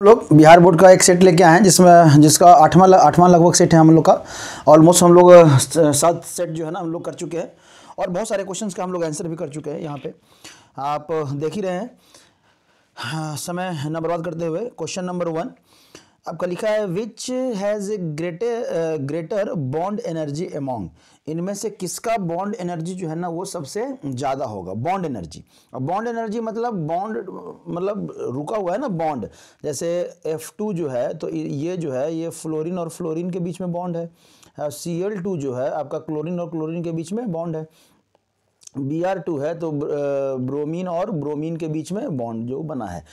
लोग बिहार बोर्ड का एक सेट लेके आए हैं जिसका आठवां लगभग सेट है हम लोग का। ऑलमोस्ट हम लोग 7 सेट जो है ना हम लोग कर चुके हैं और बहुत सारे क्वेश्चंस का हम लोग आंसर भी कर चुके हैं। यहाँ पे आप देख ही रहे हैं। हाँ, समय न बर्बाद करते हुए क्वेश्चन नंबर 1 आपका लिखा है which has greater bond energy among. इनमें से किसका बॉन्ड एनर्जी जो है ना वो सबसे ज़्यादा होगा। बॉन्ड एनर्जी, और बॉन्ड एनर्जी मतलब बॉन्ड मतलब रुका हुआ है ना बॉन्ड। जैसे F2 जो है तो ये जो है ये फ्लोरीन और फ्लोरीन के बीच में बॉन्ड है। Cl2 जो है आपका क्लोरीन और क्लोरीन के बीच में बॉन्ड है। Br2 है तो ब्रोमीन और ब्रोमीन के बीच में बॉन्ड जो बना है।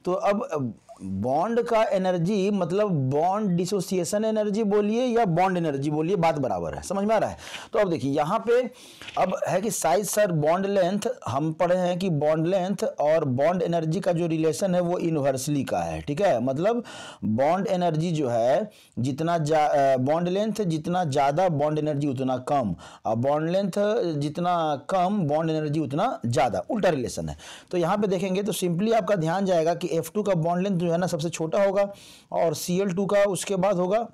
तो अब बॉन्ड का एनर्जी मतलब बॉन्ड डिसोसिएशन एनर्जी बोलिए या बॉन्ड एनर्जी बोलिए, बात बराबर है। समझ में आ रहा है? तो अब देखिए यहाँ पे अब है कि साइज सर बॉन्ड लेंथ हम पढ़े हैं कि बॉन्ड लेंथ और बॉन्ड एनर्जी का जो रिलेशन है वो इनवर्सली का है। ठीक है, मतलब बॉन्ड एनर्जी जो है जितना बॉन्ड लेंथ जितना ज़्यादा बॉन्ड एनर्जी उतना कम, और बॉन्ड लेंथ जितना कम बॉन्ड एनर्जी उतना ज़्यादा, उल्टा रिलेशन है। तो यहाँ पे देखेंगे तो सिंपली आपका ध्यान जाएगा कि F2 का बॉन्ड लेंथ जो है ना सबसे छोटा होगा और Cl2 का उसके बाद होगा।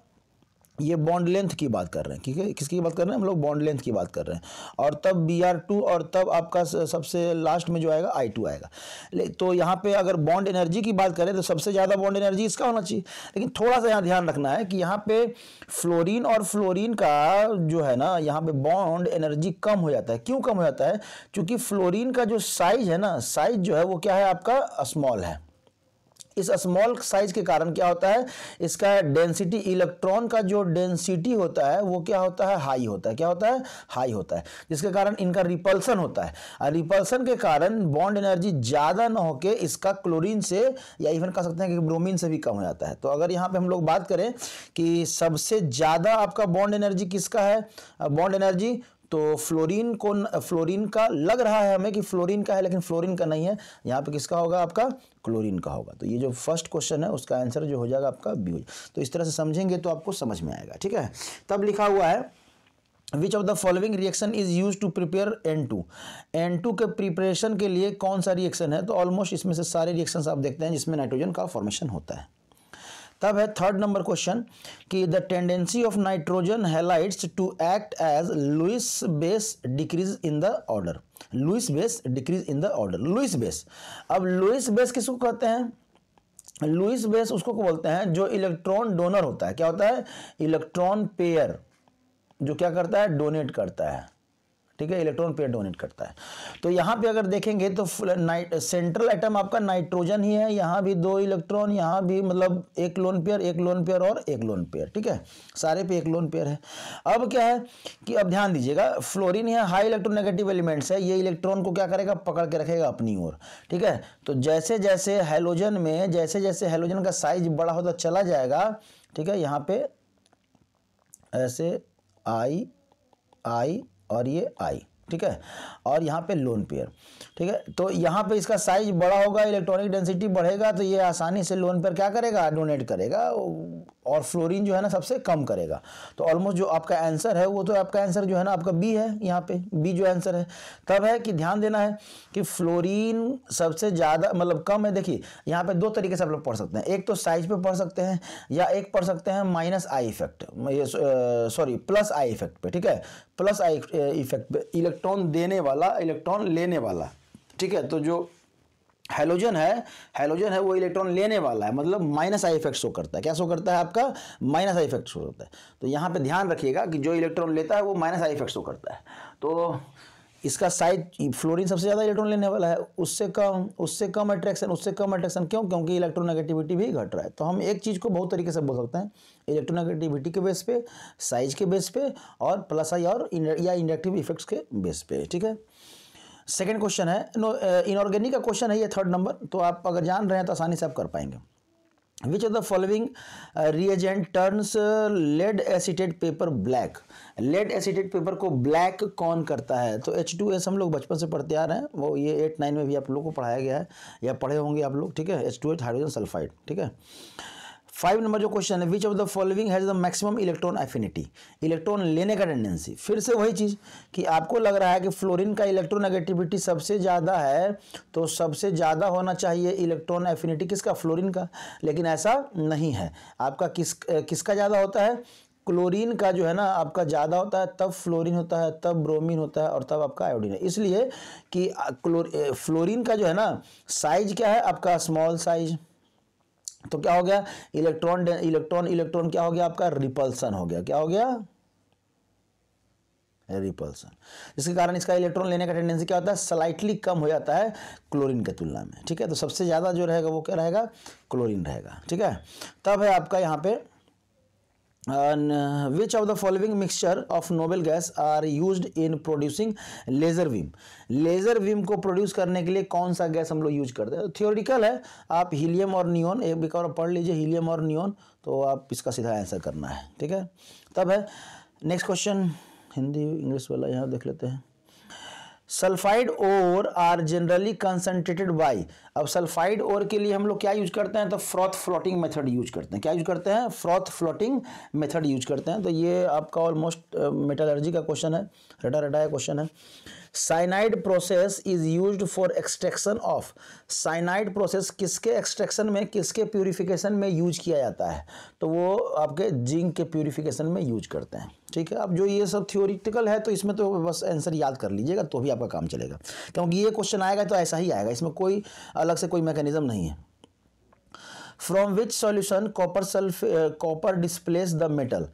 ये बॉन्ड लेंथ की बात कर रहे हैं, ठीक है, किसकी बात कर रहे हैं हम लोग? बॉन्ड लेंथ की बात कर रहे हैं। और तब Br2 और तब आपका सबसे लास्ट में जो आएगा I2 आएगा। तो यहाँ पे अगर बॉन्ड एनर्जी की बात करें तो सबसे ज़्यादा बॉन्ड एनर्जी इसका होना चाहिए। लेकिन थोड़ा सा यहाँ ध्यान रखना है कि यहाँ पे फ्लोरीन और फ्लोरीन का जो है ना यहाँ पे बॉन्ड एनर्जी कम हो जाता है। क्यों कम हो जाता है? क्योंकि फ्लोरीन का जो साइज है ना, साइज जो है वो क्या है आपका स्मॉल है। इस स्मॉल साइज के कारण क्या होता है, इसका डेंसिटी, इलेक्ट्रॉन का जो डेंसिटी होता है वो क्या होता है? हाई होता है। क्या होता है? हाई होता है, जिसके कारण इनका रिपल्सन होता है। और रिपल्सन के कारण बॉन्ड एनर्जी ज़्यादा ना होके इसका क्लोरीन से या इवन कह सकते हैं कि ब्रोमीन से भी कम हो जाता है। तो अगर यहाँ पे हम लोग बात करें कि सबसे ज़्यादा आपका बॉन्ड एनर्जी किसका है, बॉन्ड एनर्जी, तो फ्लोरीन का लग रहा है हमें कि फ्लोरीन का है, लेकिन फ्लोरीन का नहीं है। यहाँ पे किसका होगा? आपका क्लोरीन का होगा। तो ये जो फर्स्ट क्वेश्चन है उसका आंसर जो हो जाएगा आपका बी। तो इस तरह से समझेंगे तो आपको समझ में आएगा। ठीक है, तब लिखा हुआ है which of the following reaction is use to prepare N2। N2 के प्रिपरेशन के लिए कौन सा रिएक्शन है? तो ऑलमोस्ट इसमें से सारे रिएक्शंस आप देखते हैं जिसमें नाइट्रोजन का फॉर्मेशन होता है। तब है थर्ड नंबर क्वेश्चन कि the tendency of nitrogen halides to act as Lewis base decrease in the order. Lewis base decrease in the order. Lewis base, अब लुईस बेस किसको कहते हैं? लुईस बेस उसको बोलते हैं जो इलेक्ट्रॉन डोनर होता है। क्या होता है? इलेक्ट्रॉन पेयर जो क्या करता है? डोनेट करता है। ठीक है, इलेक्ट्रॉन पेयर डोनेट करता है। तो यहाँ पे अगर देखेंगे तो सेंट्रल एटम आपका नाइट्रोजन ही है। यहाँ भी 2 इलेक्ट्रॉन, यहाँ भी मतलब एक लोन पेयर और एक लोन पेयर। ठीक है, सारे पे एक लोन पेयर है। अब क्या है कि अब ध्यान दीजिएगा, फ्लोरीन है हाई इलेक्ट्रोनेगेटिव एलिमेंट्स है। ये इलेक्ट्रॉन को क्या करेगा? पकड़ के रखेगा अपनी ओर। ठीक है, तो जैसे जैसे हैलोजन का साइज बड़ा होता चला जाएगा, ठीक है, यहाँ पे ऐसे आई और ये आई, ठीक है, और यहाँ पे लोन पेयर। ठीक है, तो यहाँ पे इसका साइज बड़ा होगा, इलेक्ट्रॉनिक डेंसिटी बढ़ेगा, तो ये आसानी से लोन पेयर क्या करेगा? डोनेट करेगा, और फ्लोरीन जो है ना सबसे कम करेगा। तो ऑलमोस्ट जो आपका आंसर है वो तो आपका आंसर जो है ना आपका बी है। यहाँ पे बी जो आंसर है। तब है कि ध्यान देना है कि फ्लोरीन सबसे ज़्यादा मतलब कम है। देखिए यहाँ पे 2 तरीके से आप लोग पढ़ सकते हैं। एक तो साइज पे पढ़ सकते हैं या एक पढ़ सकते हैं minus I effect, sorry plus I effect पे। ठीक है, प्लस आई इफेक्ट पे, इलेक्ट्रॉन देने वाला इलेक्ट्रॉन लेने वाला। ठीक है, तो जो हैलोजन है वो इलेक्ट्रॉन लेने वाला है, मतलब माइनस आई इफेक्ट शो करता है। क्या शो करता है? आपका माइनस आई इफेक्ट शो करता है। तो यहाँ पे ध्यान रखिएगा कि जो इलेक्ट्रॉन लेता है वो माइनस आई इफेक्ट शो करता है। तो इसका साइज, फ्लोरीन सबसे ज़्यादा इलेक्ट्रॉन लेने वाला है, उससे कम अट्रैक्शन। क्यों? क्योंकि इलेक्ट्रोनेगेटिविटी भी घट रहा है। तो हम एक चीज़ को बहुत तरीके से बोल सकते हैं, इलेक्ट्रोनेगेटिविटी के बेस पे, साइज के बेस पे, और प्लस आई और या इंडक्टिव इफेक्ट्स के बेस पे। ठीक है, सेकेंड क्वेश्चन है इनऑर्गेनिक का क्वेश्चन है ये थर्ड नंबर। तो आप अगर जान रहे हैं तो आसानी से आप कर पाएंगे। Which of the following reagent turns lead acetate paper black. Lead acetate paper को ब्लैक कौन करता है? तो H2S हम लोग बचपन से पढ़ते आ रहे हैं, वो ये 8-9 में भी आप लोगों को पढ़ाया गया है या पढ़े होंगे आप लोग। ठीक है, H2H हाइड्रोजन सल्फाइड। ठीक है, 5 नंबर जो क्वेश्चन है, which of the following has the maximum electron affinity, electron लेने का टेंडेंसी। फिर से वही चीज़ कि आपको लग रहा है कि फ्लोरीन का इलेक्ट्रोनेगेटिविटी सबसे ज़्यादा है, तो सबसे ज़्यादा होना चाहिए इलेक्ट्रॉन एफिनिटी किसका, फ्लोरीन का, लेकिन ऐसा नहीं है। आपका किसका ज़्यादा होता है, क्लोरीन का जो है ना आपका ज़्यादा होता है, तब फ्लोरीन होता है, तब ब्रोमीन होता है, और तब आपका आयोडीन है। इसलिए कि फ्लोरीन का जो है ना साइज क्या है आपका, स्मॉल साइज, तो क्या हो गया, इलेक्ट्रॉन क्या हो गया आपका, रिपल्सन हो गया। क्या हो गया, रिपल्सन, जिसके कारण इसका इलेक्ट्रॉन लेने का टेंडेंसी क्या होता है, स्लाइटली कम हो जाता है क्लोरीन के तुलना में। ठीक है, तो सबसे ज़्यादा जो रहेगा वो क्या रहेगा, क्लोरीन रहेगा। ठीक है, तब है आपका यहाँ पे which of the following mixture of noble gas are used in producing laser beam. Laser beam को प्रोड्यूस करने के लिए कौन सा गैस हम लोग यूज करते हैं, थियोरिटिकल है, आप हीलियम और नियोन एक बार पढ़ लीजिए, हीलियम और नियोन, तो आप इसका सीधा आंसर करना है। ठीक है, तब है नेक्स्ट क्वेश्चन, हिंदी इंग्लिश वाला यहाँ देख लेते हैं। Sulphide ore are generally concentrated by, अब सल्फाइड ओर के लिए हम लोग क्या यूज करते हैं, तो फ्रॉथ फ्लोटिंग मेथड यूज करते हैं। क्या यूज करते हैं, फ्रॉथ फ्लोटिंग मेथड यूज करते हैं। तो ये आपका ऑलमोस्ट मेटलर्जी का क्वेश्चन है, रटा क्वेश्चन है। Cyanide process is used for extraction of, cyanide process किसके एक्सट्रैक्शन में, किसके प्यूरिफिकेशन में यूज किया जाता है, तो वो आपके जिंक के प्यूरिफिकेशन में यूज करते हैं। ठीक है, अब जो ये सब थियोरिटिकल है तो इसमें तो बस आंसर याद कर लीजिएगा तो भी आपका काम चलेगा, क्योंकि ये क्वेश्चन आएगा तो ऐसा ही आएगा, इसमें कोई अलग से कोई मैकेनिज्म नहीं है। From which solution copper displace the metal,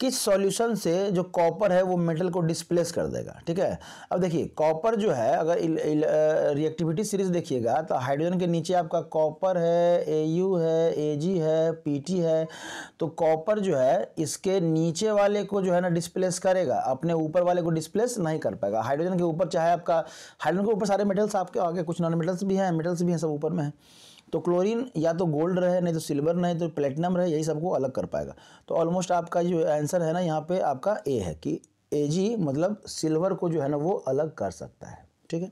किस सॉल्यूशन से जो कॉपर है वो मेटल को डिस्प्लेस कर देगा। ठीक है, अब देखिए कॉपर जो है, अगर रिएक्टिविटी सीरीज देखिएगा तो हाइड्रोजन के नीचे आपका कॉपर है, Au है, Ag है, Pt है, तो कॉपर जो है इसके नीचे वाले को जो है ना डिस्प्लेस करेगा, अपने ऊपर वाले को डिस्प्लेस नहीं कर पाएगा। हाइड्रोजन के ऊपर चाहे आपका, हाइड्रोजन के ऊपर सारे मेटल्स आपके आगे, कुछ नॉन मेटल्स भी हैं, सब ऊपर में है, तो क्लोरीन या तो गोल्ड रहे, नहीं तो सिल्वर, नहीं तो प्लेटिनम रहे, यही सबको अलग कर पाएगा। तो ऑलमोस्ट आपका जो आंसर है ना यहाँ पे आपका ए है कि Ag मतलब सिल्वर को जो है ना वो अलग कर सकता है। ठीक है,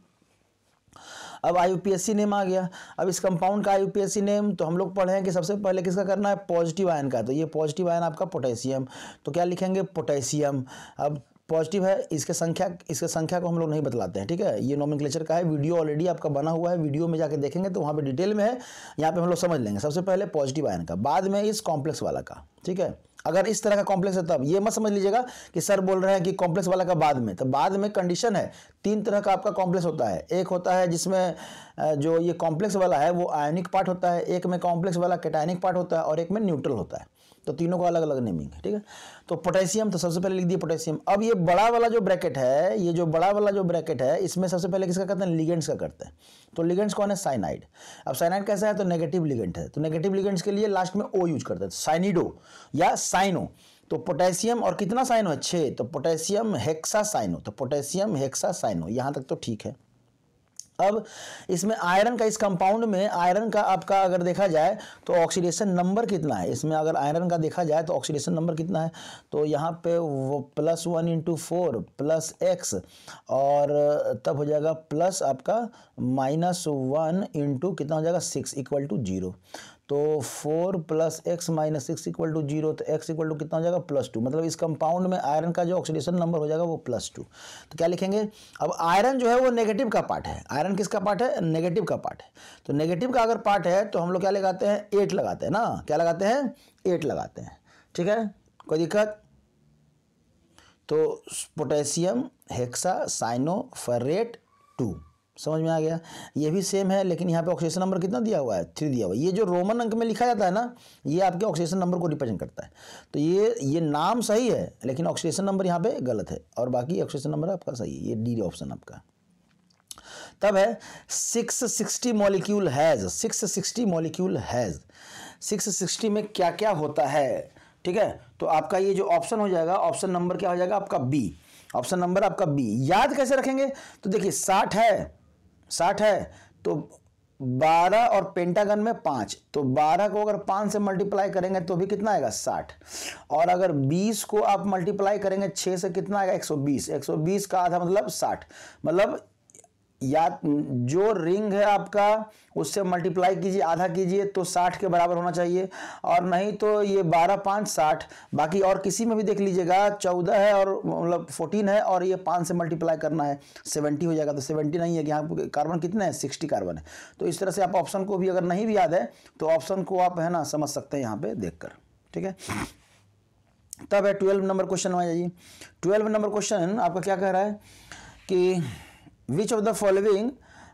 अब IUPAC नेम आ गया। अब इस कंपाउंड का IUPAC नेम तो हम लोग पढ़े हैं कि सबसे पहले किसका करना है, पॉजिटिव आयन का, तो ये पॉजिटिव आयन आपका पोटेशियम, तो क्या लिखेंगे, पोटेशियम। अब पॉजिटिव है, इसके संख्या को हम लोग नहीं बतलाते हैं। ठीक है, ये नोमेनक्लेचर का है, वीडियो ऑलरेडी आपका बना हुआ है, वीडियो में जाके देखेंगे तो वहाँ पे डिटेल में है, यहाँ पे हम लोग समझ लेंगे। सबसे पहले पॉजिटिव आयन का, बाद में इस कॉम्प्लेक्स वाला का। ठीक है, अगर इस तरह का कॉम्प्लेक्स है तब ये मत समझ लीजिएगा कि सर बोल रहे हैं कि कॉम्प्लेक्स वाला का बाद में, तो बाद में कंडीशन है, 3 तरह का आपका कॉम्प्लेक्स होता है। एक होता है जिसमें जो ये कॉम्प्लेक्स वाला है वो आयनिक पार्ट होता है, एक में कॉम्प्लेक्स वाला कैटायनिक पार्ट होता है, और एक में न्यूट्रल होता है, तो तीनों का अलग अलग नेमिंग है। ठीक है, तो पोटेशियम, तो सबसे पहले लिख दिए पोटेशियम। अब ये बड़ा वाला जो ब्रैकेट है, ये जो बड़ा वाला जो ब्रैकेट है, इसमें सबसे पहले किसका करते हैं, लिगेंड्स का करते हैं। तो लिगेंड्स कौन है, साइनाइड। अब साइनाइड कैसा है, तो नेगेटिव लिगेंड है, तो नेगेटिव लिगेंड्स के लिए लास्ट में O यूज करते हैं, साइनिडो या साइनो। तो पोटेशियम और कितना साइनो है, 6, तो पोटेशियम हेक्सा साइनो, तो पोटेशियम हेक्सा साइनो, यहाँ तक तो ठीक है। अब इसमें आयरन का, इस कंपाउंड में आयरन का आपका अगर देखा जाए तो ऑक्सीडेशन नंबर कितना है, इसमें अगर आयरन का देखा जाए तो ऑक्सीडेशन नंबर कितना है, तो यहाँ पे वो +1 × 4 + x, और तब हो जाएगा प्लस आपका -1 × कितना हो जाएगा 6 = 0। तो 4 + x - 6 = 0, तो x = कितना हो जाएगा +2, मतलब इस कंपाउंड में आयरन का जो ऑक्सीडेशन नंबर हो जाएगा वो +2। तो क्या लिखेंगे, अब आयरन जो है वो नेगेटिव का पार्ट है, आयरन किसका पार्ट है, नेगेटिव का पार्ट है। तो नेगेटिव का अगर पार्ट है तो हम लोग क्या लगाते हैं, 8 लगाते हैं ना, क्या लगाते हैं, 8 लगाते हैं। ठीक है, कोई दिक्कत, तो पोटेशियम हेक्सा साइनोफेरेट 2 समझ में आ गया। ये भी सेम है, लेकिन यहाँ पे ऑक्सीडेशन नंबर कितना दिया हुआ है, 3 दिया हुआ है। ये जो रोमन अंक में लिखा जाता है ना, ये आपके ऑक्सीडेशन नंबर को रिप्रेजेंट करता है। तो ये नाम सही है, लेकिन ऑक्सीडेशन नंबर यहाँ पे गलत है, और बाकी ऑक्सीडेशन नंबर आपका सही है, ये डी ऑप्शन आपका। तब है 660 मॉलिक्यूल हैज, 660 मॉलिक्यूल हैज, 660 में क्या क्या होता है। ठीक है, तो आपका ये जो ऑप्शन हो जाएगा, ऑप्शन नंबर क्या हो जाएगा आपका बी, ऑप्शन नंबर आपका बी। याद कैसे रखेंगे, तो देखिए 60 है तो 12 और पेंटागन में 5, तो 12 को अगर 5 से मल्टीप्लाई करेंगे तो भी कितना आएगा 60, और अगर 20 को आप मल्टीप्लाई करेंगे 6 से कितना आएगा 120, 120 का आधा मतलब 60, मतलब या जो रिंग है आपका उससे मल्टीप्लाई कीजिए, आधा कीजिए तो 60 के बराबर होना चाहिए, और नहीं तो ये 12 5 60। बाकी और किसी में भी देख लीजिएगा 14 है और मतलब 14 है और ये 5 से मल्टीप्लाई करना है 70 हो जाएगा। तो 70 नहीं है कि यहाँ कार्बन कितने हैं, 60 कार्बन है। तो इस तरह से आप ऑप्शन को भी अगर नहीं भी याद है तो ऑप्शन को आप है ना समझ सकते हैं यहाँ पे देखकर, ठीक है। तब है 12 नंबर क्वेश्चन में जाइए। 12 नंबर क्वेश्चन आपका क्या कह रहा है कि which of the following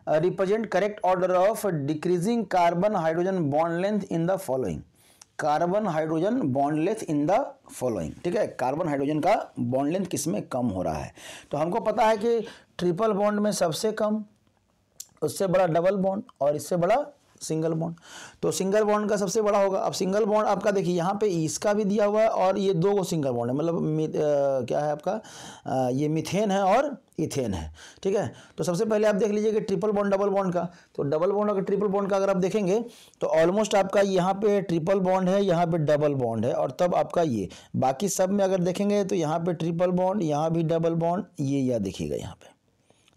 represent correct order of decreasing carbon hydrogen bond length in the following. Carbon hydrogen bond length in the following, ठीक है। कार्बन हाइड्रोजन का बॉन्ड लेंथ किसमें कम हो रहा है। तो हमको पता है कि ट्रिपल बॉन्ड में सबसे कम, उससे बड़ा डबल बॉन्ड और इससे बड़ा सिंगल बॉन्ड। तो सिंगल बॉन्ड का सबसे बड़ा होगा। अब सिंगल बॉन्ड आपका देखिए यहाँ पे इसका भी दिया हुआ है और ये दो सिंगल बॉन्ड है, मतलब क्या है आपका ये मीथेन है और इथेन है, ठीक है। तो सबसे पहले आप देख लीजिए कि ट्रिपल बॉन्ड डबल बॉन्ड का। तो डबल बॉन्ड और ट्रिपल बॉन्ड का अगर आप देखेंगे तो ऑलमोस्ट आपका यहाँ पे ट्रिपल बॉन्ड है, यहाँ पे डबल बॉन्ड है, और तब आपका ये बाकी सब में अगर देखेंगे तो यहाँ पे ट्रिपल बॉन्ड, यहाँ भी डबल बॉन्ड, ये या देखिएगा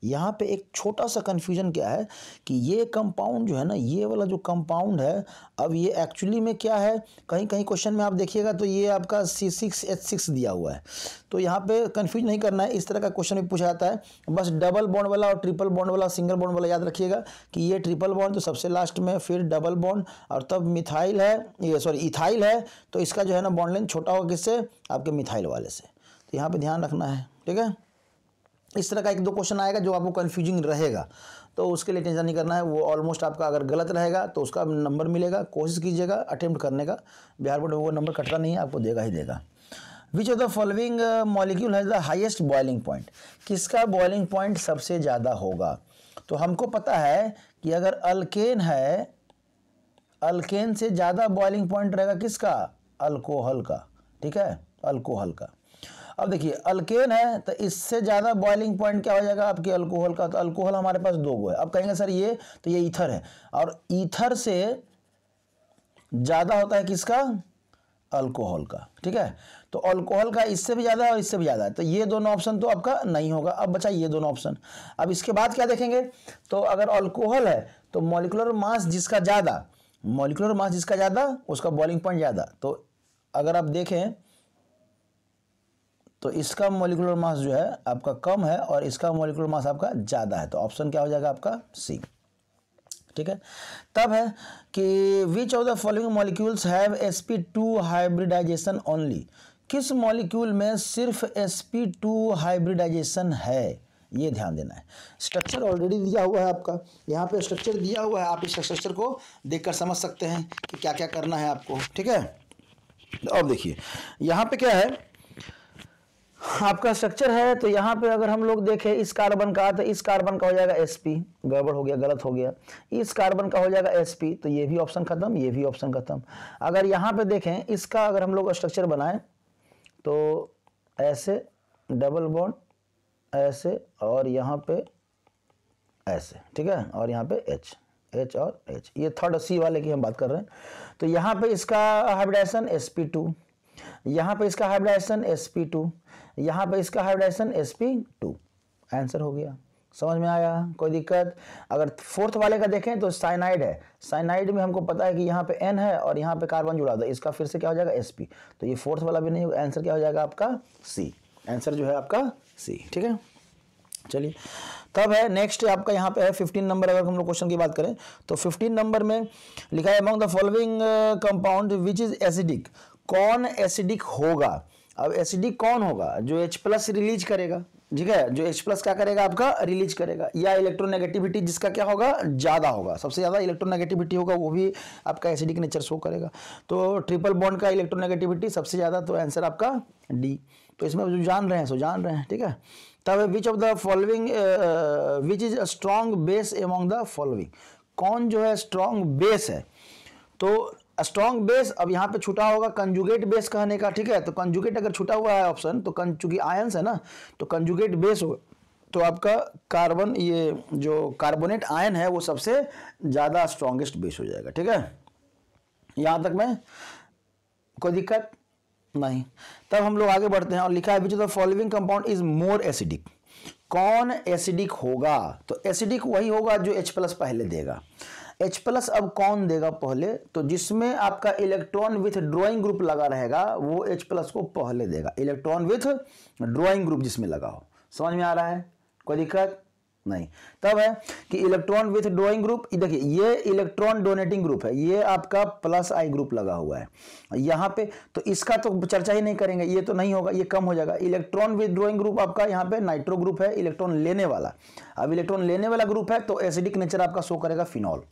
यहाँ पे एक छोटा सा कन्फ्यूजन क्या है कि ये कंपाउंड जो है ना, ये वाला जो कंपाउंड है, अब ये एक्चुअली में क्या है, कहीं कहीं क्वेश्चन में आप देखिएगा तो ये आपका C6H6 दिया हुआ है। तो यहाँ पे कंफ्यूज नहीं करना है, इस तरह का क्वेश्चन भी पूछा जाता है। बस डबल बॉन्ड वाला और ट्रिपल बॉन्ड वाला, सिंगल बॉन्ड वाला याद रखिएगा कि ये ट्रिपल बॉन्ड तो सबसे लास्ट में, फिर डबल बॉन्ड, और तब मिथाइल है, ये सॉरी इथाइल है, तो इसका जो है ना बॉन्ड लेंथ छोटा होगा किससे, आपके मिथाइल वाले से। तो यहाँ पर ध्यान रखना है, ठीक है। इस तरह का एक दो क्वेश्चन आएगा जो आपको कंफ्यूजिंग रहेगा, तो उसके लिए टेंशन नहीं करना है। वो ऑलमोस्ट आपका अगर गलत रहेगा तो उसका नंबर मिलेगा, कोशिश कीजिएगा अटेम्प्ट करने का। बिहार बोर्ड में वो नंबर कटता नहीं है, आपको देगा ही देगा। विच of the following molecule has the highest boiling point. किसका बॉइलिंग पॉइंट सबसे ज़्यादा होगा। तो हमको पता है कि अगर अल्केन है, अल्केन से ज़्यादा बॉइलिंग पॉइंट रहेगा किसका, अल्कोहल का, ठीक है, अल्कोहल का। अब देखिए अल्केन है तो इससे ज़्यादा बॉइलिंग पॉइंट क्या हो जाएगा आपके अल्कोहल का। तो अल्कोहल हमारे पास दो गो है। अब कहेंगे सर ये तो ये ईथर है, और ईथर से ज़्यादा होता है किसका, अल्कोहल का, ठीक है। तो अल्कोहल का इससे भी ज़्यादा है और इससे भी ज़्यादा है, तो ये दोनों ऑप्शन तो आपका नहीं होगा। अब बचा ये दोनों ऑप्शन। अब इसके बाद क्या देखेंगे, तो अगर अल्कोहल है तो मॉलिक्यूलर मास जिसका ज़्यादा, मॉलिक्यूलर मास जिसका ज़्यादा उसका बॉइलिंग पॉइंट ज़्यादा। तो अगर आप देखें तो इसका मॉलिक्यूलर मास जो है आपका कम है और इसका मॉलिक्यूलर मास आपका ज़्यादा है। तो ऑप्शन क्या हो जाएगा आपका सी, ठीक है। तब है कि which of the following molecules have sp2 hybridization only. किस मॉलिक्यूल में सिर्फ sp2 हाइब्रिडाइजेशन है, ये ध्यान देना है। स्ट्रक्चर ऑलरेडी दिया हुआ है आपका, यहाँ पे स्ट्रक्चर दिया हुआ है, आप इस स्ट्रक्चर को देखकर समझ सकते हैं कि क्या क्या करना है आपको, ठीक है। अब देखिए यहाँ पे क्या है आपका स्ट्रक्चर है। तो यहाँ पे अगर हम लोग देखें इस कार्बन का, तो इस कार्बन का हो जाएगा sp, गड़बड़ हो गया, गलत हो गया। इस कार्बन का हो जाएगा sp, तो ये भी ऑप्शन खत्म, ये भी ऑप्शन खत्म। अगर यहाँ पे देखें इसका, अगर हम लोग स्ट्रक्चर बनाएं तो ऐसे डबल बॉन्ड, ऐसे, और यहाँ पे ऐसे, ठीक है, और यहाँ पे H और H, ये थर्ड C वाले की हम बात कर रहे हैं। तो यहाँ पे इसका हाइब्रिडाइजेशन sp2, यहाँ पे इसका हाइब्रिडाइजेशन sp2, यहाँ पे इसका हाइब्रिडाइजेशन sp2। आंसर हो गया, समझ में आया, कोई दिक्कत। अगर फोर्थ वाले का देखें तो साइनाइड है, साइनाइड में हमको पता है कि यहाँ पे N है और यहाँ पे कार्बन जुड़ा था, इसका फिर से क्या हो जाएगा sp। तो ये फोर्थ वाला भी नहीं होगा, आंसर क्या हो जाएगा आपका C। आंसर जो है आपका C, ठीक है। चलिए तब है नेक्स्ट आपका यहाँ पे है 15 नंबर। अगर हम लोग क्वेश्चन की बात करें तो 15 नंबर में लिखा है among the following compound which is acidic. कौन एसिडिक होगा। अब एसिडिक कौन होगा, जो H+ रिलीज करेगा, ठीक है, जो H+ क्या करेगा आपका रिलीज करेगा, या इलेक्ट्रोनेगेटिविटी जिसका क्या होगा ज़्यादा होगा, सबसे ज़्यादा इलेक्ट्रोनेगेटिविटी होगा वो भी आपका एसिडिक नेचर शो करेगा। तो ट्रिपल बॉन्ड का इलेक्ट्रोनेगेटिविटी सबसे ज़्यादा, तो आंसर आपका D। तो इसमें जो जान रहे हैं सो जान रहे हैं, ठीक है। तब विच of the following which is a strong base among the following. कौन जो है स्ट्रॉन्ग बेस है। तो स्ट्रॉन्ग बेस, अब यहाँ पे छूटा होगा कंजुगेट बेस कहने का, ठीक है। तो कंजुगेट अगर छूटा हुआ है ऑप्शन, तो चूंकि आयंस है ना, तो कंजुगेट बेस होगा, तो आपका कार्बन, ये जो कार्बोनेट आयन है वो सबसे ज़्यादा स्ट्रॉन्गेस्ट बेस हो जाएगा, ठीक है। यहाँ तक में कोई दिक्कत नहीं। तब हम लोग आगे बढ़ते हैं और लिखा है which of the following compound is more acidic. कौन एसिडिक होगा, तो एसिडिक वही होगा जो H+ पहले देगा। H+ अब कौन देगा पहले, तो जिसमें आपका इलेक्ट्रॉन विथ ड्रॉइंग ग्रुप लगा रहेगा वो H+ को पहले देगा, इलेक्ट्रॉन विथ ड्रॉइंग ग्रुप जिसमें लगा हो। समझ में आ रहा है, कोई दिक्कत नहीं। तब है कि इलेक्ट्रॉन विथ ड्रॉइंग ग्रुप, देखिए ये इलेक्ट्रॉन डोनेटिंग ग्रुप है, ये आपका +I ग्रुप लगा हुआ है यहाँ पे, तो इसका तो चर्चा ही नहीं करेंगे, ये तो नहीं होगा, ये कम हो जाएगा। इलेक्ट्रॉन विथ ड्रॉइंग ग्रुप आपका यहाँ पे नाइट्रो ग्रुप है, इलेक्ट्रॉन लेने वाला। अब इलेक्ट्रॉन लेने वाला ग्रुप है तो एसिडिक नेचर आपका शो करेगा फिनॉल।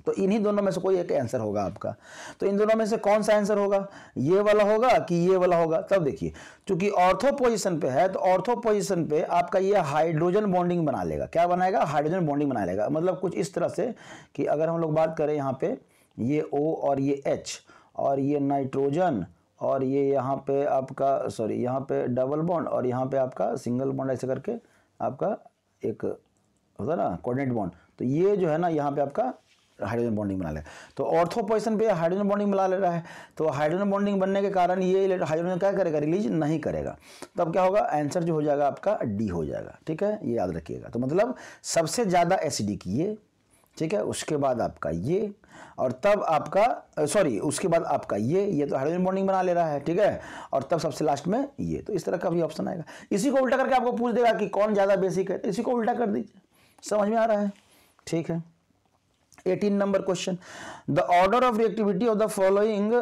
तो इन्हीं दोनों में से कोई एक आंसर होगा आपका। तो इन दोनों में से कौन सा आंसर होगा, ये वाला होगा कि ये वाला होगा। तब देखिए चूंकि ऑर्थो पोजीशन पे है तो ऑर्थो पोजीशन पे आपका ये हाइड्रोजन बॉन्डिंग बना लेगा। क्या बनाएगा, हाइड्रोजन बॉन्डिंग बना लेगा। मतलब कुछ इस तरह से कि अगर हम लोग बात करें यहाँ पे ये O और ये H और ये नाइट्रोजन और ये यहाँ पे आपका सॉरी यहाँ पे डबल बॉन्ड और यहाँ पे आपका सिंगल बॉन्ड, ऐसे करके आपका एक होता ना कोऑर्डिनेट बॉन्ड। तो ये जो है ना यहाँ पे आपका हाइड्रोजन बॉन्डिंग बना ले। तो ऑर्थो पोजीशन पे हाइड्रोजन बॉन्डिंग बना ले रहा है, तो हाइड्रोजन बॉन्डिंग बनने के कारण ये हाइड्रोजन क्या करेगा, रिलीज नहीं करेगा। तब क्या होगा, आंसर जो हो जाएगा आपका डी हो जाएगा। ठीक है, ये याद रखिएगा। तो मतलब सबसे ज़्यादा एसिडिक ये, ठीक है, उसके बाद आपका ये, और तब आपका सॉरी उसके बाद आपका ये तो हाइड्रोजन बॉन्डिंग बना ले रहा है। ठीक है, और तब सबसे लास्ट में ये। तो इस तरह का भी ऑप्शन आएगा। इसी को उल्टा करके आपको पूछ देगा कि कौन ज़्यादा बेसिक है, तो इसी को उल्टा कर दीजिए। समझ में आ रहा है, ठीक है। 18 number question, the order of reactivity of the following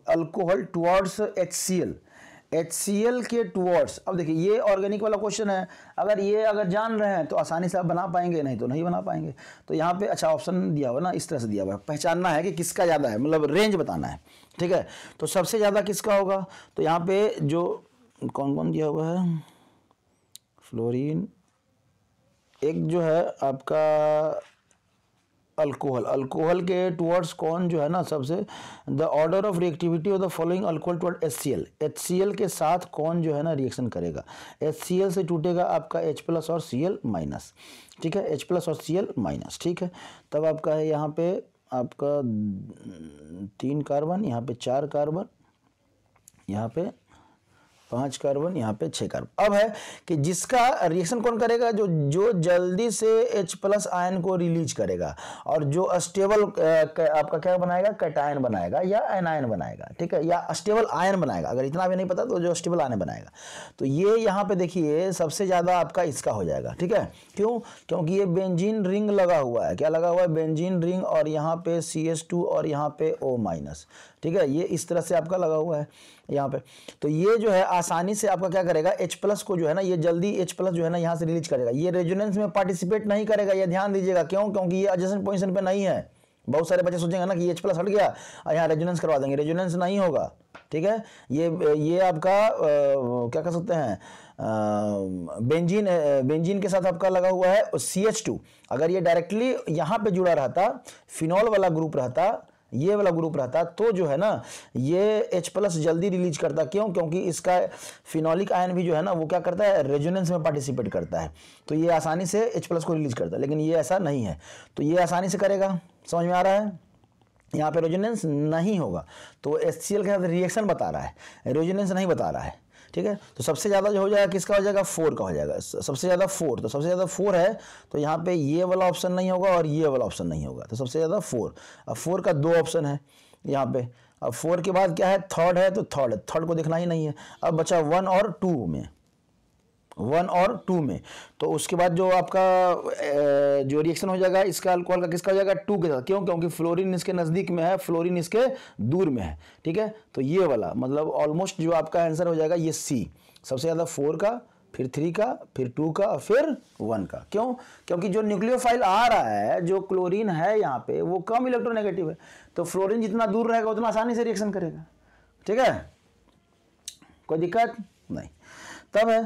alcohol towards HCl के टुवर्ड्स। अब देखिए ये ऑर्गेनिक वाला क्वेश्चन है, अगर जान रहे हैं तो आसानी से आप बना पाएंगे, नहीं तो नहीं बना पाएंगे। तो यहाँ पे अच्छा ऑप्शन दिया हुआ ना, इस तरह से दिया हुआ है, पहचानना है कि किसका ज़्यादा है, मतलब रेंज बताना है। ठीक है, तो सबसे ज़्यादा किसका होगा, तो यहाँ पे जो कौन कौन दिया हुआ है, फ्लोरीन, एक जो है आपका अल्कोहल के टुवर्ड्स कौन जो है ना सबसे, the order of reactivity of the following alcohol toward HCl के साथ कौन जो है ना रिएक्शन करेगा। HCl से टूटेगा आपका H+ और Cl-। ठीक है, H+ और Cl-। ठीक है, तब आपका है यहाँ पे आपका 3 कार्बन, यहाँ पे 4 कार्बन, यहाँ पे 5 कार्बन, यहाँ पे 6 कार्बन। अब है कि जिसका रिएक्शन कौन करेगा, जो जल्दी से H+ आयन को रिलीज करेगा और जो स्टेबल आपका क्या बनाएगा, कैटायन बनाएगा या एनायन बनाएगा। ठीक है, या स्टेबल आयन बनाएगा। अगर इतना भी नहीं पता तो जो स्टेबल आयन बनाएगा। तो ये यहाँ पे देखिए सबसे ज़्यादा आपका इसका हो जाएगा। ठीक है, क्यों, क्योंकि ये बेंजीन रिंग लगा हुआ है। क्या लगा हुआ है, बेंजीन रिंग, और यहाँ पे CH2 और यहाँ पे O-। ठीक है, ये इस तरह से आपका लगा हुआ है यहाँ पे। तो ये जो है आसानी से आपका क्या करेगा, H+ को जो है ना, ये जल्दी H+ जो है ना यहाँ से रिलीज करेगा। ये रेजोनेंस में पार्टिसिपेट नहीं करेगा, ये ध्यान दीजिएगा। क्यों, क्योंकि ये एडजेसेंट पोजीशन पे नहीं है। बहुत सारे बच्चे सोचेंगे ना कि H+ हट गया और यहाँ रेजोनेंस करवा देंगे, रेजोनेंस नहीं होगा। ठीक है, ये आपका क्या कह सकते हैं, बेंजीन के साथ आपका लगा हुआ है CH2। अगर ये डायरेक्टली यहाँ पे जुड़ा रहता, फिनॉल वाला ग्रुप रहता, ये वाला ग्रुप रहता, तो जो है ना ये H+ जल्दी रिलीज करता। क्यों, क्योंकि इसका फिनॉलिक आयन भी जो है ना वो क्या करता है, रेजोनेंस में पार्टिसिपेट करता है। तो ये आसानी से H+ को रिलीज करता है, लेकिन ये ऐसा नहीं है, तो ये आसानी से करेगा। समझ में आ रहा है, यहाँ पे रेजोनेंस नहीं होगा। तो HCl के साथ रिएक्शन बता रहा है, रेजोनेंस नहीं बता रहा है। ठीक है, तो सबसे ज़्यादा जो हो जाएगा किसका हो जाएगा, 4 का हो जाएगा। सबसे ज़्यादा 4, तो सबसे ज़्यादा 4 है, तो यहाँ पे ये वाला ऑप्शन नहीं होगा और ये वाला ऑप्शन नहीं होगा। तो सबसे ज़्यादा 4। अब 4 का 2 ऑप्शन है यहाँ पे। अब 4 के बाद क्या है, थर्ड है, तो थर्ड को देखना ही नहीं है। अब बचा 1 और 2 में, 1 और 2 में। तो उसके बाद जो आपका जो रिएक्शन हो जाएगा इसका अल्कोहल का किसका हो जाएगा, 2 के साथ। क्यों, क्योंकि फ्लोरीन इसके नज़दीक में है, फ्लोरीन इसके दूर में है। ठीक है, तो ये वाला मतलब ऑलमोस्ट जो आपका आंसर हो जाएगा ये C, सबसे ज़्यादा 4 का, फिर 3 का, फिर 2 का, फिर 1 का। क्यों, क्योंकि जो न्यूक्लियोफाइल आ रहा है, जो क्लोरीन है यहाँ पे, वो कम इलेक्ट्रोनेगेटिव है। तो फ्लोरीन जितना दूर रहेगा उतना आसानी से रिएक्शन करेगा। ठीक है, कोई दिक्कत नहीं। तब है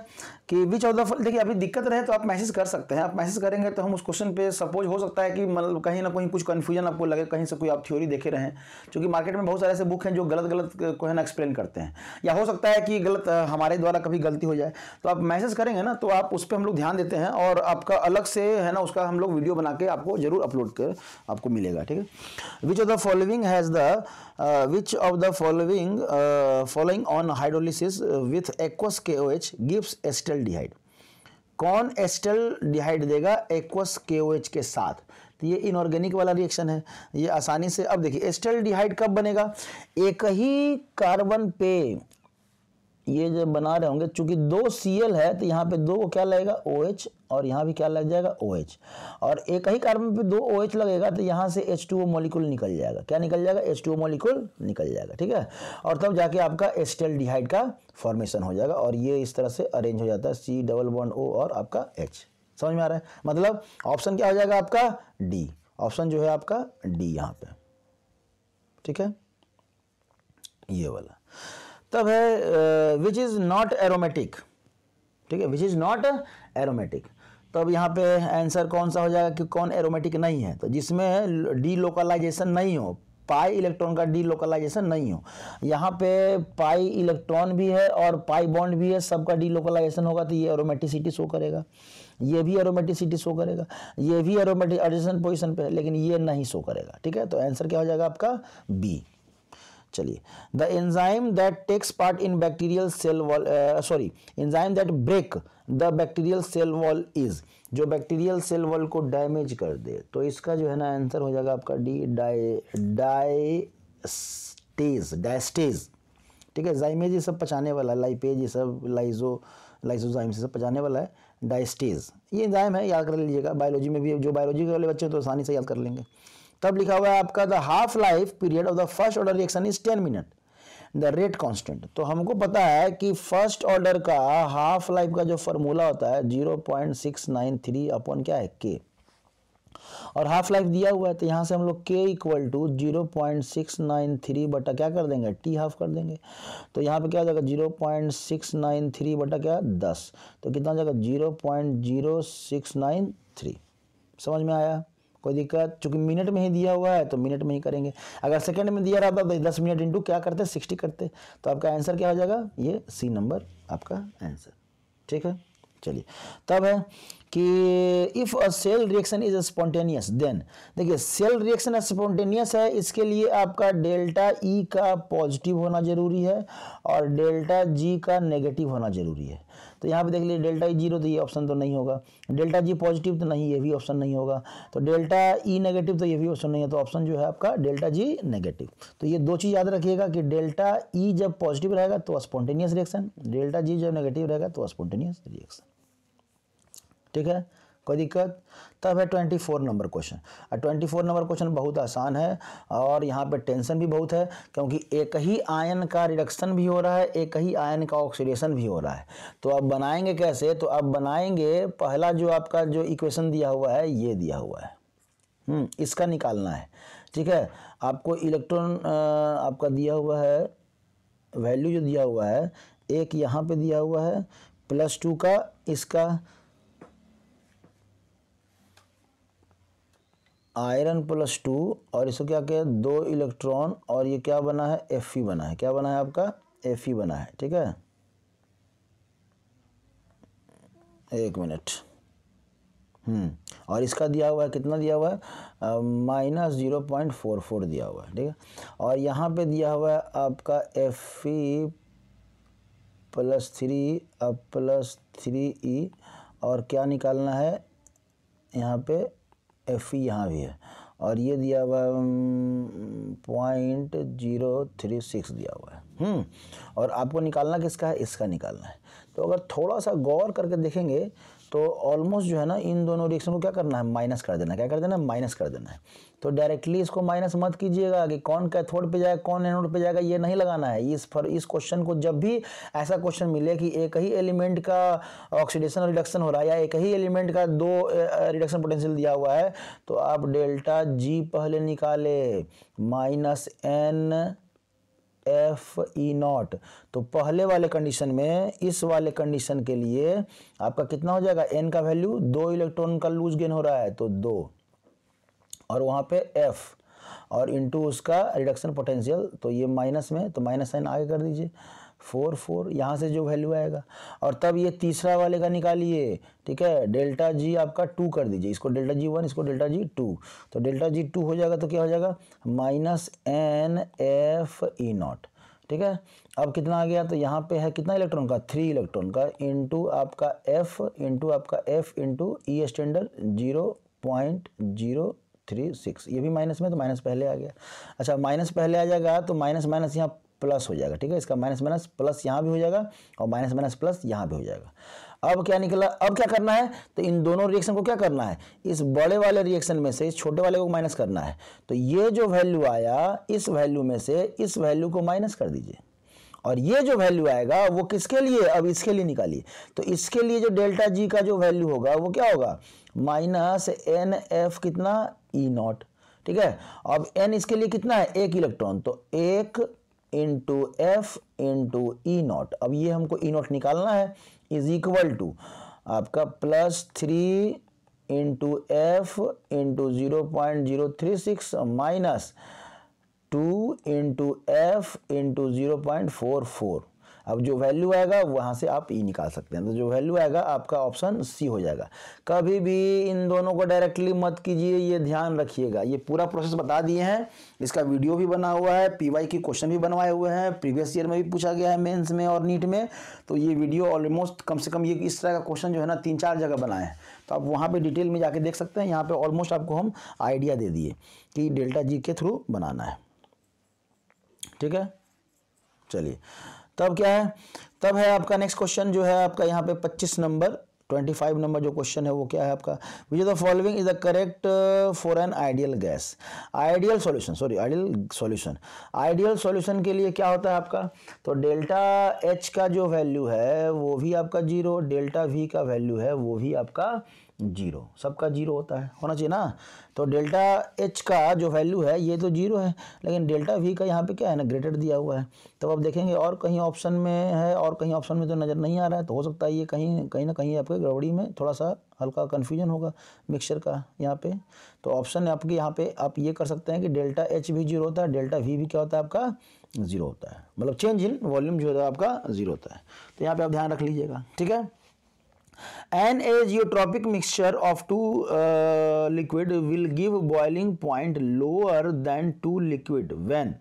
कि विच ऑफ द, देखिए अभी दिक्कत रहे तो आप मैसेज कर सकते हैं। आप मैसेज करेंगे तो हम उस क्वेश्चन पे सपोज हो सकता है कि मतलब कहीं ना कहीं कुछ कन्फ्यूजन आपको लगे, कहीं से कोई आप थ्योरी देखे रहें। क्योंकि मार्केट में बहुत सारे ऐसे बुक हैं जो गलत को है ना एक्सप्लेन करते हैं, या हो सकता है कि गलत हमारे द्वारा कभी गलती हो जाए। तो आप मैसेज करेंगे ना, तो आप उस पर हम लोग ध्यान देते हैं और आपका अलग से है ना उसका हम लोग वीडियो बना के आपको जरूर अपलोड कर आपको मिलेगा। ठीक है, which of the following has the which of the following on hydrolysis with aqueous KOH gives acetaldehyde. कौन एसिटाल्डिहाइड देगा एक्वस KOH के साथ? तो ये इनऑर्गेनिक वाला रिएक्शन है, ये आसानी से। अब देखिए एसिटाल्डिहाइड कब बनेगा? एक ही कार्बन पे ये जो बना रहे होंगे, चूंकि 2 Cl है तो यहाँ पे 2 को क्या लगेगा OH, और यहाँ भी क्या लग जाएगा OH, और एक ही कार्बन पे 2 OH लगेगा तो यहाँ से H2O मॉलिक्यूल निकल जाएगा। क्या निकल जाएगा? H2O मॉलिक्यूल निकल जाएगा, ठीक है। और तब जाके आपका एसिटाल्डिहाइड का फॉर्मेशन हो जाएगा, और ये इस तरह से अरेंज हो जाता है C डबल बॉन्ड O और आपका H। समझ में आ रहा है? मतलब ऑप्शन क्या हो जाएगा आपका? D। ऑप्शन जो है आपका D यहाँ पे, ठीक है, ये वाला। तब है विच इज नॉट एरोमेटिक, ठीक है, विच इज नॉट एरोमेटिक। तब यहाँ पे आंसर कौन सा हो जाएगा कि कौन एरोमेटिक नहीं है? तो जिसमें डी लोकलाइजेशन नहीं हो, पाई इलेक्ट्रॉन का डी लोकलाइजेशन नहीं हो। यहाँ पे पाई इलेक्ट्रॉन भी है और पाई बॉन्ड भी है, सबका डी लोकलाइजेशन होगा तो ये एरोमेटिसिटी शो करेगा, ये भी एरोमेटिसिटी शो करेगा, ये भी एरोमेटिक एडिशन पोजीशन पे है, लेकिन ये नहीं शो करेगा, ठीक है। तो आंसर क्या हो जाएगा आपका? बी। चलिए, the enzyme that takes part in bacterial cell wall, enzyme that break the bacterial cell wall is, जो बैक्टीरियल सेल वॉल को डैमेज कर दे, तो इसका जो है ना आंसर हो जाएगा आपका डी, डायस्टेज, ठीक है। जाइमेज ये सब पचाने वाला है, लाइपेज ये सब, लाइसोजाइम से सब पचाने वाला है। डायस्टेज ये एंजाइम है, याद कर लीजिएगा। बायोलॉजी में भी जो बायोलॉजी वाले बच्चे तो आसानी से याद कर लेंगे। तब लिखा हुआ है आपका the half life period of the first order reaction is 10 minute, the rate constant. तो हमको पता है कि फर्स्ट ऑर्डर का हाफ लाइफ का जो फॉर्मूला होता है 0.693 अपॉन क्या है K, और हाफ लाइफ दिया हुआ है तो यहाँ से हम लोग K इक्वल टू 0.693 बटा क्या कर देंगे? T हाफ कर देंगे। तो यहाँ पे क्या हो जाएगा? 0.693 बटा क्या? 10, तो कितना हो जाएगा? 0.0693। समझ में आया? कोई दिक्कत? चूंकि मिनट में ही दिया हुआ है तो मिनट में ही करेंगे। अगर सेकंड में दिया रहता तो 10 मिनट इंटू क्या करते? 60 करते। तो आपका आंसर क्या हो जाएगा? ये C नंबर आपका आंसर, ठीक है। चलिए, तब है कि if a cell reaction is spontaneous then, देखिए सेल रिएक्शन स्पॉन्टेनियस है, इसके लिए आपका डेल्टा E का पॉजिटिव होना जरूरी है और डेल्टा G का नेगेटिव होना जरूरी है। तो यहाँ पे देख लीजिए डेल्टा E 0 तो ये ऑप्शन तो नहीं होगा, डेल्टा G पॉजिटिव तो नहीं, ये भी ऑप्शन नहीं होगा, तो डेल्टा E नेगेटिव तो ये भी ऑप्शन नहीं है। तो ऑप्शन जो है आपका डेल्टा G नेगेटिव। तो ये 2 चीज़ याद रखिएगा कि डेल्टा E जब पॉजिटिव रहेगा तो स्पॉन्टेनियस रिएक्शन, डेल्टा G जब नेगेटिव रहेगा तो स्पॉन्टेनियस रिएक्शन, ठीक है। कोई दिक्कत? तब है 24 नंबर क्वेश्चन। और 24 नंबर क्वेश्चन बहुत आसान है और यहाँ पे टेंशन भी बहुत है, क्योंकि एक ही आयन का रिडक्शन भी हो रहा है, एक ही आयन का ऑक्सीडेशन भी हो रहा है। तो अब बनाएंगे कैसे? तो अब बनाएंगे, पहला जो आपका जो इक्वेशन दिया हुआ है ये दिया हुआ है, इसका निकालना है, ठीक है। आपको इलेक्ट्रॉन आपका दिया हुआ है, वैल्यू जो दिया हुआ है, एक यहाँ पे दिया हुआ है +2 का, इसका आयरन +2 और इसको क्या किया? 2 इलेक्ट्रॉन, और ये क्या बना है? Fe बना है। क्या बना है आपका? Fe बना है, ठीक है। एक मिनट, और इसका दिया हुआ है, कितना दिया हुआ है? -0.44 दिया हुआ है, ठीक है। और यहाँ पे दिया हुआ है आपका Fe +3 अब +3E, और क्या निकालना है यहाँ पे? Fe यहाँ भी है, और ये दिया हुआ 0.036 दिया हुआ है, और आपको निकालना किसका है? इसका निकालना है। तो अगर थोड़ा सा गौर करके देखेंगे तो ऑलमोस्ट जो है ना इन दोनों रिएक्शन को क्या करना है? माइनस कर देना है। क्या कर देना है? माइनस कर देना है। तो डायरेक्टली इसको माइनस मत कीजिएगा कि कौन कैथोड पे जाएगा कौन एनोड पे जाएगा, ये नहीं लगाना है। इस क्वेश्चन को जब भी ऐसा क्वेश्चन मिले कि एक ही एलिमेंट का ऑक्सीडेशन रिडक्शन हो रहा है या एक ही एलिमेंट का 2 रिडक्शन पोटेंशियल दिया हुआ है, तो आप डेल्टा G पहले निकाले -N Fe0। तो पहले वाले कंडीशन में, इस वाले कंडीशन के लिए आपका कितना हो जाएगा? N का वैल्यू 2 इलेक्ट्रॉन का लूज गेन हो रहा है तो 2, और वहाँ पे F और इंटू उसका रिडक्शन पोटेंशियल, तो ये माइनस में, तो -N आगे कर दीजिए 4 यहाँ से जो वैल्यू आएगा। और तब ये तीसरा वाले का निकालिए, ठीक है। डेल्टा G आपका 2 कर दीजिए, इसको डेल्टा G1, इसको डेल्टा G2, तो डेल्टा G2 हो जाएगा तो क्या हो जाएगा? -N Fe0, ठीक है। अब कितना आ गया, तो यहाँ पे है कितना इलेक्ट्रॉन का, 3 इलेक्ट्रॉन का इंटू आपका F इंटू ई स्टैंडर्ड 0.036, ये भी माइनस में, तो माइनस पहले आ गया। अच्छा माइनस पहले आ जाएगा तो माइनस माइनस यहाँ प्लस हो जाएगा, ठीक है। इसका माइनस माइनस प्लस यहाँ भी हो जाएगा और माइनस माइनस प्लस यहाँ भी हो जाएगा। अब क्या निकला, अब क्या करना है, तो इन दोनों रिएक्शन को क्या करना है, इस बड़े वाले रिएक्शन में से इस छोटे वाले को माइनस करना है। तो ये जो वैल्यू आया इस वैल्यू में से इस वैल्यू को माइनस कर दीजिए, और ये जो वैल्यू आएगा वो किसके लिए, अब इसके लिए निकालिए। तो इसके लिए जो डेल्टा जी का जो वैल्यू होगा वो क्या होगा, माइनस एन एफ कितना ई नॉट, ठीक है। अब एन इसके लिए कितना है, 1 इलेक्ट्रॉन, तो 1 into F into E not. अब ये हमको ई नॉट निकालना है, इज इक्वल टू आपका +3 into F into 0.036 minus 2 into F into 0.44। अब जो वैल्यू आएगा वहाँ से आप ई निकाल सकते हैं, तो जो वैल्यू आएगा आपका ऑप्शन सी हो जाएगा। कभी भी इन दोनों को डायरेक्टली मत कीजिए, ये ध्यान रखिएगा। ये पूरा प्रोसेस बता दिए हैं, इसका वीडियो भी बना हुआ है, पीवाई की क्वेश्चन भी बनवाए हुए हैं, प्रीवियस ईयर में भी पूछा गया है मेंस में और नीट में। तो ये वीडियो ऑलमोस्ट कम से कम ये इस तरह का क्वेश्चन जो है ना 3-4 जगह बनाए हैं, तो आप वहाँ पर डिटेल में जाके देख सकते हैं। यहाँ पर ऑलमोस्ट आपको हम आइडिया दे दिए कि डेल्टा जी के थ्रू बनाना है, ठीक है। चलिए तब क्या है, तब है आपका नेक्स्ट क्वेश्चन जो है आपका यहाँ पे 25 नंबर 25 नंबर जो क्वेश्चन है वो क्या है आपका, which the following is the correct for an ideal gas. Ideal solution के लिए क्या होता है आपका, तो डेल्टा एच का जो वैल्यू है वो भी आपका 0, डेल्टा वी का वैल्यू है वो भी आपका 0, सबका 0 होता है, होना चाहिए ना। तो डेल्टा एच का जो वैल्यू है ये तो 0 है, लेकिन डेल्टा वी का यहाँ पे क्या है ना, ग्रेटर दिया हुआ है। तो अब देखेंगे और कहीं ऑप्शन में है और कहीं ऑप्शन में तो नज़र नहीं आ रहा है, तो हो सकता है ये कहीं ना कहीं आपके गड़बड़ी में थोड़ा सा हल्का कन्फ्यूजन होगा मिक्सचर का यहाँ पे। तो ऑप्शन आपके यहाँ पे आप ये कर सकते हैं कि डेल्टा एच भी 0 होता है, डेल्टा वी भी क्या होता है आपका 0 होता है, मतलब चेंज इन वॉल्यूम जो होता है आपका 0 होता है। तो यहाँ पे आप ध्यान रख लीजिएगा, ठीक है। An azeotropic mixture of two liquid will give boiling point lower than 2 liquid when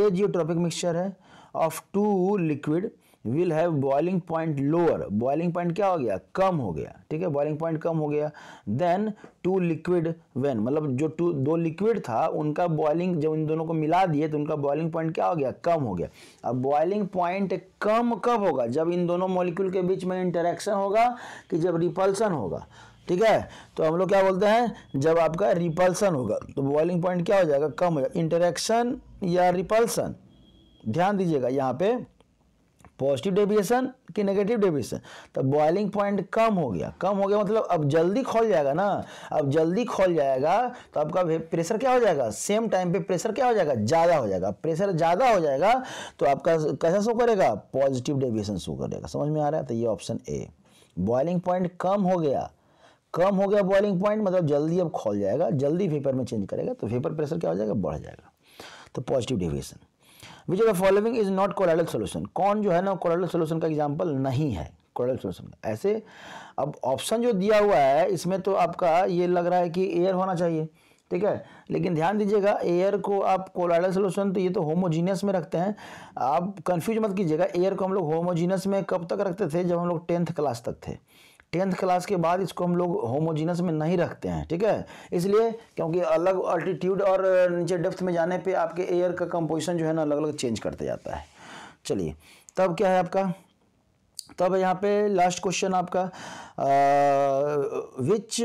azeotropic mixture है of 2 liquid will have boiling point lower, boiling point क्या हो गया, कम हो गया, ठीक है, boiling point कम हो गया, then 2 liquid when, मतलब जो 2 लिक्विड था उनका बॉइलिंग जब इन दोनों को मिला दिए तो उनका बॉइलिंग पॉइंट क्या हो गया, कम हो गया। अब बॉइलिंग पॉइंट कम कब होगा, जब इन दोनों मॉलिक्यूल के बीच में इंटरेक्शन होगा कि जब रिपल्सन होगा, ठीक है। तो हम लोग क्या बोलते हैं, जब आपका रिपल्सन होगा तो बॉइलिंग पॉइंट क्या हो जाएगा, कम हो जाएगा। इंटरेक्शन या रिपल्सन, ध्यान दीजिएगा यहाँ पे पॉजिटिव डेविएशन कि नेगेटिव डेविएशन, तो बॉइलिंग पॉइंट कम हो गया मतलब अब जल्दी खोल जाएगा ना। अब जल्दी खोल जाएगा तो आपका प्रेशर क्या हो जाएगा, सेम टाइम पे प्रेशर क्या हो जाएगा, ज़्यादा हो जाएगा। प्रेशर ज़्यादा हो जाएगा तो आपका कैसा शो करेगा, पॉजिटिव डेविएशन शो करेगा। समझ में आ रहा है, तो ये ऑप्शन ए, बॉइलिंग पॉइंट कम हो गया बॉइलिंग पॉइंट मतलब जल्दी अब खोल जाएगा, जल्दी वेपर में चेंज करेगा तो वेपर प्रेशर क्या हो जाएगा, बढ़ जाएगा, तो positive deviation. Which of the following is not colloidal solution, कौन जो है ना कोलाइडल सोल्यूशन का एग्जांपल नहीं है कोलाइडल सोल्यूशन ऐसे। अब ऑप्शन जो दिया हुआ है इसमें तो आपका ये लग रहा है कि एयर होना चाहिए, ठीक है, लेकिन ध्यान दीजिएगा एयर को आप कोलाइडल सोल्यूशन तो ये तो होमोजीनियस में रखते हैं, आप कंफ्यूज मत कीजिएगा। एयर को हम लोग होमोजीनियस में कब तक रखते थे, जब हम लोग 10th क्लास तक थे। 10th क्लास के बाद इसको हम लोग होमोजीनस में नहीं रखते हैं, ठीक है, इसलिए क्योंकि अलग अल्टीट्यूड और नीचे डेप्थ में जाने पे आपके एयर का कंपोजिशन जो है ना अलग अलग चेंज करते जाता है। चलिए तब क्या है आपका, तब यहाँ पे लास्ट क्वेश्चन आपका, which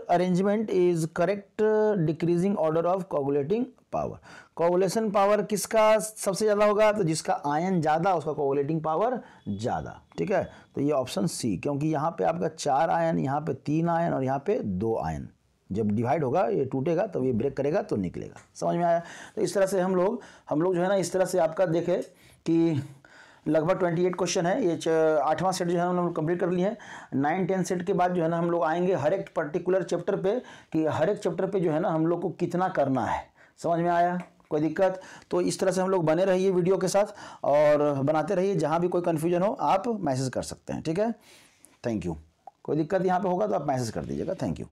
arrangement is correct decreasing order of coagulating power. Coagulation power किसका सबसे ज़्यादा होगा, तो जिसका आयन ज़्यादा उसका कोगुलेटिंग पावर ज़्यादा, ठीक है। तो ये ऑप्शन सी, क्योंकि यहाँ पे आपका 4 आयन, यहाँ पे 3 आयन और यहाँ पे 2 आयन, जब डिवाइड होगा ये टूटेगा तो ये ब्रेक करेगा तो निकलेगा। समझ में आया। तो इस तरह से हम लोग जो है ना इस तरह से आपका देखें कि लगभग 28 क्वेश्चन है, ये 8वां सेट जो है हम लोग कंप्लीट कर लिए हैं। 9-10 सेट के बाद जो है ना हम लोग आएंगे हर एक पर्टिकुलर चैप्टर पे कि हर एक चैप्टर पे जो है ना हम लोग को कितना करना है। समझ में आया, कोई दिक्कत? तो इस तरह से हम लोग बने रहिए वीडियो के साथ और बनाते रहिए, जहाँ भी कोई कन्फ्यूजन हो आप मैसेज कर सकते हैं, ठीक है। Thank you. कोई दिक्कत यहाँ पे होगा तो आप मैसेज कर दीजिएगा। Thank you.